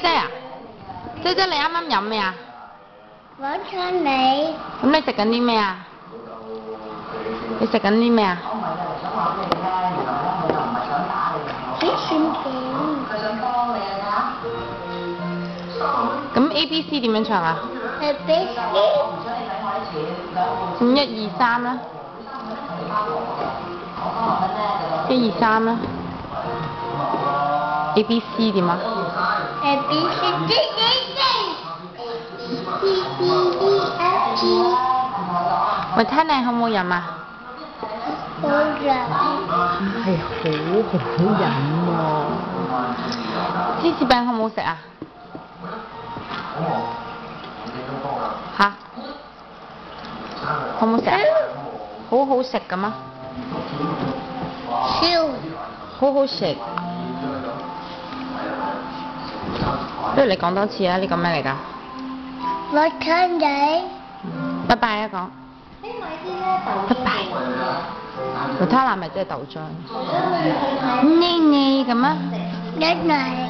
姐啊，姐姐你啱啱飲咩啊？我唱你。咁你食緊啲咩啊？你食緊啲咩啊？喜扇餅。咁 A B C 點樣唱啊？係俾咁1、2、3啦，1、2、3啦。A B C 點啊係俾扇D D E F G。喂，聽你好唔好飲啊？好飲。係好飲喎。芝士餅好唔好食啊？吓？好唔好食啊？好好食㗎嘛？超。好好食。不如你講多次啊！呢個咩嚟㗎？我唱你。拜拜啊講。拜拜。維他奶咪即係豆漿。呢咁啊？一嚟。